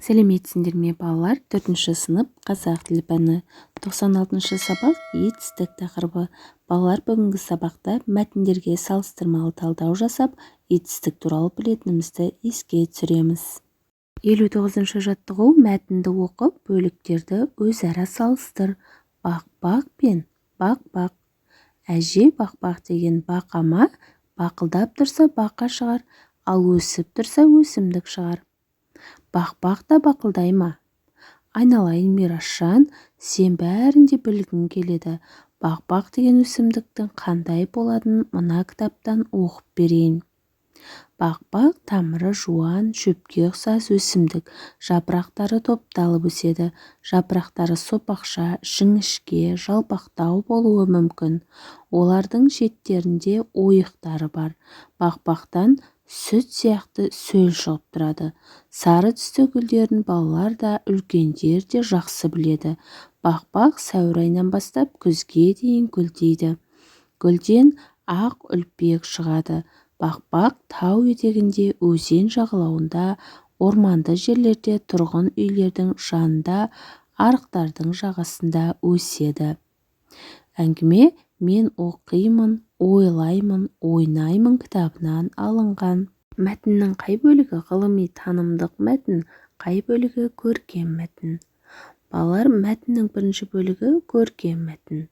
Сәлеметсіңдер ме балалар? 4-ші сынып қазақ тілі пәні 96-шы сабақ етістік тақырыбы. Балалар, бүгінгі сабақта мәтіндерге салыстырмалы талдау жасап, етістік туралы білетінімізді еске түсіреміз. 59-шы жаттығу: мәтінді оқып, бөліктерді өзара салыстыр. Бақ-бақ пен бақ-бақ. Әже бақ-бақ деген бақама, бақылдап тұрса бақа шығар, ал өсіп тұрса өсімдік шығар. Бақ-бақ та бақылдай ма? Айналайын Мирашжан, сен бәрін де білгің келеді. Бақ-бақ деген өсімдіктің қандай болатынын мына кітаптан оқып берейін. Бақ-бақ тамыры жуан, шөпке ұқсас өсімдік. Жапырақтары топталып өседі. Жапырақтары сопақша, жіңішке, жалпақтау болуы мүмкін. Олардың шеттерінде ойықтары бар. Бақ-бақтан сүт сияқты сөл шығып тұрады. Сары түсті гүлдерін балалар да, үлкендер де жақсы біледі. Бақ-бақ сәуір айынан бастап күзге дейін гүлдейді. Гүлден ақ үлпек шығады. Бақ-бақ тау етегінде, өзен жағалауында, орманды жерлерде, тұрғын үйлердің жанында, арықтардың жағасында өседі. Әңгіме «Мен оқимын, ойлаймын, ойнаймын» кітабынан алынған. Мәтіннің қай бөлігі ғылыми танымдық мәтін, қай бөлігі көркем мәтін? Балалар, мәтіннің бірінші бөлігі көркем мәтін,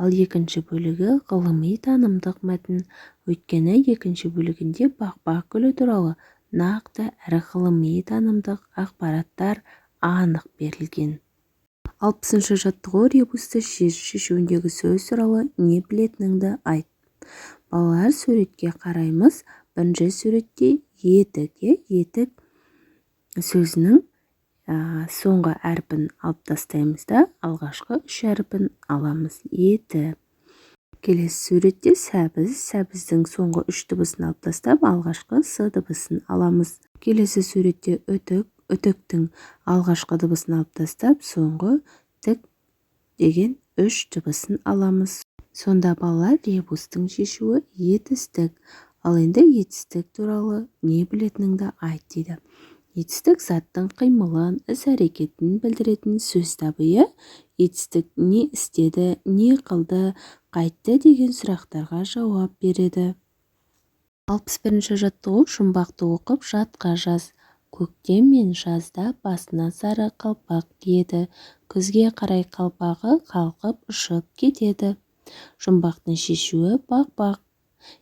ал екінші бөлігі ғылыми танымдық мәтін. Өйткені екінші бөлігінде бақ-бақ гүлі туралы нақты әрі ғылыми танымдық ақпараттар анық берілген. 60-шы жаттығу: ребусты шешуіндегі сөз туралы не білетініңді айт. Балалар, суретке қараймыз. Бірінші суретте етік сөзінің соңғы әрпін алып тастаймыз да, алғашқы үш әрпін аламыз. Еті. Келесі суретте сәбіздің соңғы үш дыбысын алып тастап, алғашқы с дыбысын аламыз. Келесі суретте үтіктің алғашқы дыбысын алып тастап, соңғы тік деген үш дыбысын аламыз. Сонда балалар, ребустың шешуі етістік. Ал енді етістік туралы не білетініңді айт дейді. Етістік заттың қимылын, іс-әрекетін білдіретін сөз табы. Етістік не істеді, не қылды, қайтты деген сұрақтарға жауап береді. 61-ші жаттығу: жұмбақты оқып жатқа жаз. Көктем мен жазда басына сары қалпақ киеді. Күзге қарай қалпағы қалқып ұшып кетеді. Жұмбақтың шешуі бақ-бақ.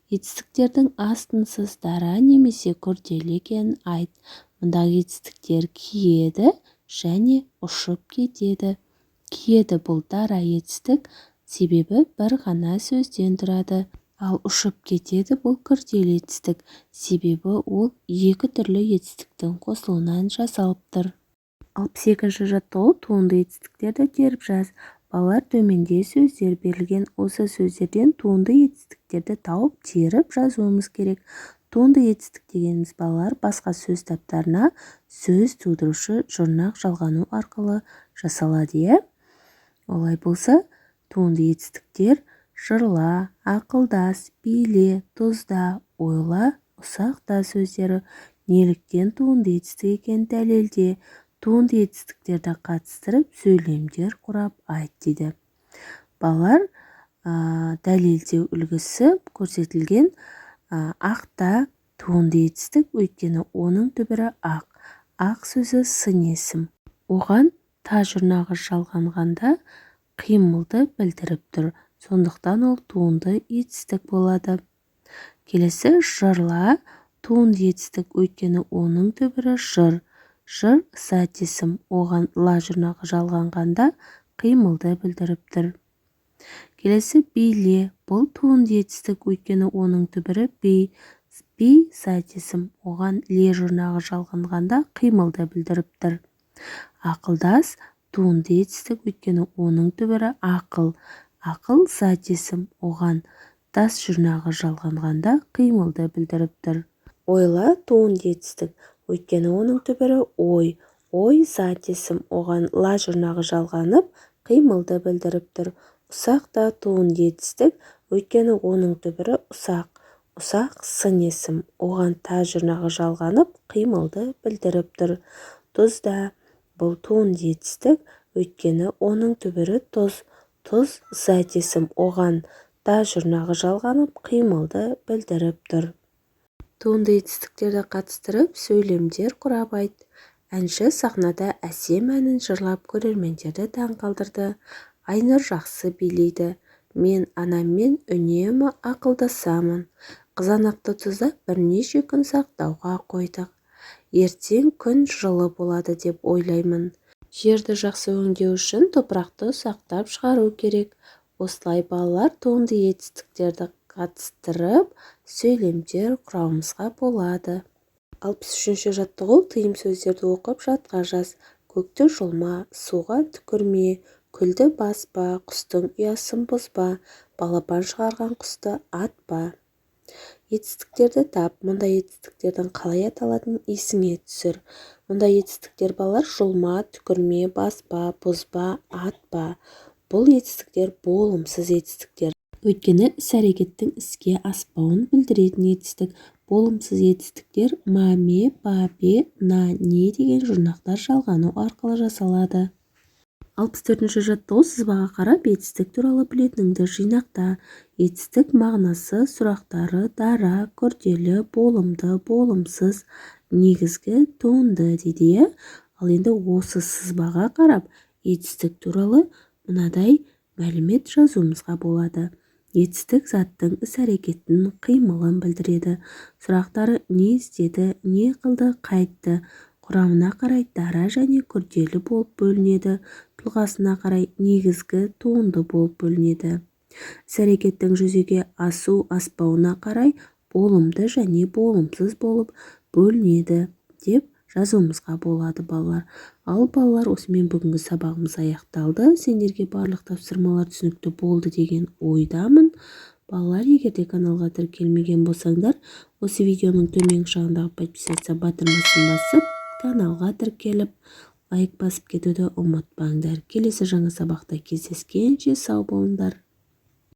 Етістіктердің астынсыз дара немесе күрделі екенін айт. Мұндағы етістіктер киеді және ұшып кетеді. Киеді бұл дара етістік, себебі бір ғана сөзден тұрады. Ал ұшып кетеді бұл күрделі етістік, себебі ол екі түрлі етістіктің қосылуынан жасалып тұр. 62-ші жаттығу: туынды етістіктерді теріп жаз. Балалар, төменде сөздер берілген. Осы сөздерден туынды етістіктерді тауып теріп жазуымыз керек. Туынды етістік дегеніміз балалар басқа сөз таптарына сөз тудырушы жұрнақ жалғану арқылы жасалады. Олай болса, туынды етістіктер жырла, ақылдас, биле, тұзда, ойла, ұсақта сөздері. Неліктен туынды етістік екенін дәлелде. Туынды етістіктерді қатыстырып, сөйлемдер құрап айт дейді. Балалар, дәлелдеу үлгісі көрсетілген. Ақта туынды етістік, өйткені оның түбірі ақ. Ақ сөзі сын есім. Оған та жұрнағы жалғанғанда қимылды білдіріп тұр. Сондықтан ол туынды етістік болады. Келесі жырла. Туынды етістік, өйткені оның түбірі жыр. Жыр зат есім. Оған ла жұрнағы жалғанғанда қимылды білдіріп тұр. Келесі биле. Бұл туынды етістік, өйткені оның түбірі би. Би зат есім. Оған ле жұрнағы жалғанғанда қимылды білдіріп тұр. Ақылдас. Туынды етістік, өйткені оның түбірі ақыл. Ақыл зат есім. Оған тас жұрнағы жалғанғанда қимылды білдіріп тұр. Ойла. Туынды етістік, өйткені оның түбірі ой. Ой зат есім. Оған ла жұрнағы жалғанып қимылды білдіріп тұр. Ұсақ та туынды етістік, өйткені оның түбірі ұсақ. Ұсақ сын есім. Оған та жұрнағы жалғанып қимылды білдіріп тұр. тұзда. Бұл туынды етістік, өйткені оның түбірі тұз. Тұз затесім оған да жұрнағы жалғанып, қимылды білдіріп тұр. Туынды етістіктерді қатыстырып, сөйлемдер құрап айт. Әнші сахнада әсем әнін жырлап көрермендерді таң қалдырды. Айнұр жақсы билейді. Мен анаммен үнемі ақылдасамын. Қызанақты тұздап бірнеше күн сақтауға қойдық. Ертең күн жылы болады деп ойлаймын. Жерді жақсы өңдеу үшін топырақты сақтап шығару керек. Осылай балалар туынды етістіктерді қатыстырып, сөйлемдер құрауымызға болады. 63-ші жаттығу тыйым сөздерді оқып жатқа жаз. Көкті жұлма, суға түкірме, күлді баспа, құстың ұясын бұзба, балапан шығарған құсты атпа. Етістіктерді тап. Мұндай етістіктердің қалай аталатынын есіңе түсір. Мұндай етістіктер балалар жұлма, түкірме, баспа, бұзба, атпа. Бұл етістіктер болымсыз етістіктер. Өйткені іс-әрекеттің іске аспауын білдіретін етістік. Болымсыз етістіктер ма, ме, ба, бе, на, не деген жұрнақтар жалғану арқылы жасалады. 64-ші жаттығу сызбаға қарап етістік туралы білетініңді жинақта. Етістік мағынасы, сұрақтары, дара, күрделі, болымды, болымсыз, негізгі, туынды дейді. Ал енді осы сызбаға қарап етістік туралы мынадай мәлімет жазуымызға болады. Етістік заттың іс-әрекетін, қимылын білдіреді. Сұрақтары не істеді, не қылды, қайтты. Құрамына қарай дара және күрделі болып бөлінеді. Тұлғасына қарай негізгі, туынды болып бөлінеді. Іс-әрекеттің жүзеге асу, аспауына қарай болымды және болымсыз болып бөлінеді деп жазуымызға болады балалар. Ал балалар, осымен бүгінгі сабағымыз аяқталды. Сендерге барлық тапсырмалар түсінікті болды деген ойдамын. Балалар, егер де каналға тіркелмеген болсаңдар, осы видеоның төменгі жағындағы подписаться батырмасын басып, каналға тіркеліп, лайк басып кетуді ұмытпаңдар. Келесі жаңа сабақта кездескенше сау болыңдар.